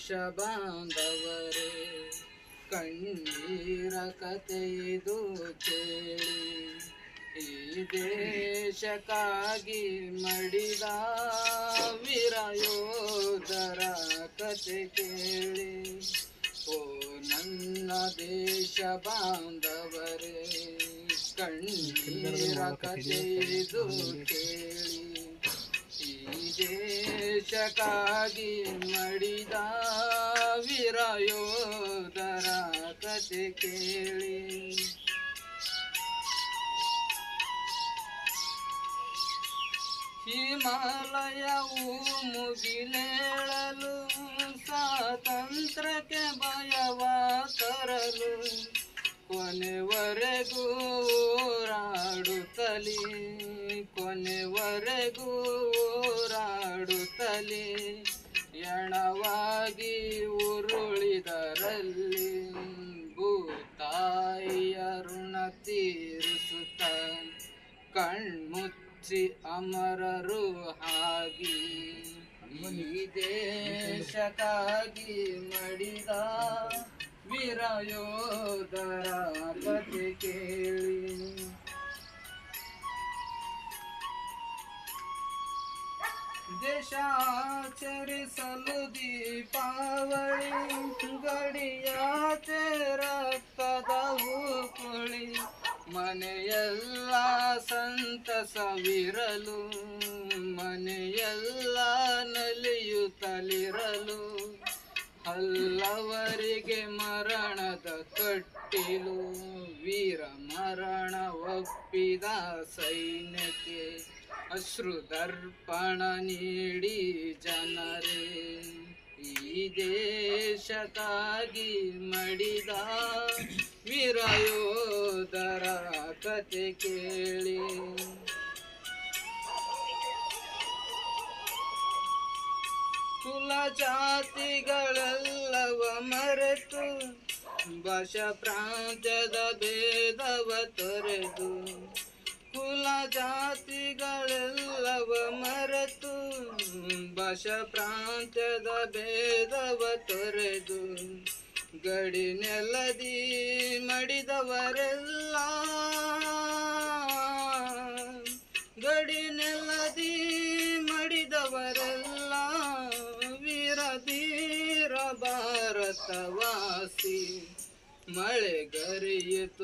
ದೇಶ ಬಾಂಧವರೇ, ಕಣ್ಣೀರ ಕಥೆಯಿದು ಕೇಳಿ. ಈ ದೇಶಕ್ಕಾಗಿ ಮಡಿದ ವೀರಯೋಧರ ಕಥೆ ಕೇಳಿ. ಓ ನನ್ನ ದೇಶ ಬಾಂಧವರೇ, ಕಣ್ಣೀರ ಕಥೆಯಿದು ಕೇಳಿ. ಈ ದೇಶಕ್ಕಾಗಿ ಮಡಿದ ವೀರಯೋಧರ ಕಥೆ ಕೇಳಿ. ಹಿಮಾಲಯವು ಮುಗಿಲೇಳಲು, ಸ್ವಾತಂತ್ರ್ಯಕ್ಕೆ ಭಯವ ತರಲು, ಕೊನೆವರೆಗೂ ಹೋರಾಡುತ್ತಲೇ, ಕೊನೆವರೆಗೂ ಹೋರಾಡುತ್ತಲೇ, ಎಣವಾಗಿ ಉರುಳಿದರಲ್ಲಿ ಭೂತಾಯಿಯ ಋಣ ತೀರಿಸುತ್ತ, ಕಣ್ಮುಚ್ಚಿ ಅಮರರು ಆಗಿ. ಈ ದೇಶಕ್ಕಾಗಿ ಮಡಿದ ವೀರಯೋಧರ ಕಥೆ ಕೇಳಿ. ದೇಶಾಚರಿಸಲು ದೀಪಾವಳಿ, ಗಡಿಯಾಚೆ ರಕ್ತದ ಹೂಕುಳಿ, ಮನೆಯೆಲ್ಲ ಸಂತಸವಿರಲು, ಮನೆಯೆಲ್ಲ ನಲಿಯುತ್ತಲಿರಲು, ಹಲ್ಲವರಿಗೆ ಮರಣದ ಕಟ್ಟಿಲು, ವೀರ ಮರಣ ಒಪ್ಪಿದ ಸೈನ್ಯಕ್ಕೆ ಅಶ್ರುದರ್ಪಣ ನೀಡಿ ಜನರೇ. ಈ ದೇಶಕ್ಕಾಗಿ ಮಡಿದ ವೀರಯೋಧರ ಕಥೆ ಕೇಳಿ. ಕುಲ ಜಾತಿಗಳೆಲ್ಲವ ಮರೆತು, ಭಾಷಾ ಪ್ರಾಂತ್ಯದ ಭೇದವ ತೊರೆದು, ಕುಲ ಜಾತಿಗಳೆಲ್ಲವ ಮರೆತು, ಭಾಷಾ ಪ್ರಾಂತ್ಯದ ಭೇದವ ತೊರೆದು, ಗಡಿ ನೆಲದಿ ಮಡಿದವರೆಲ್ಲ, ಗಡಿ ನೆಲದಿ ಮಡಿದವರೆಲ್ಲ, ವೀರ ಧೀರ ಭಾರತವಾಸಿ. ಮಳೆಗರೆಯಿತು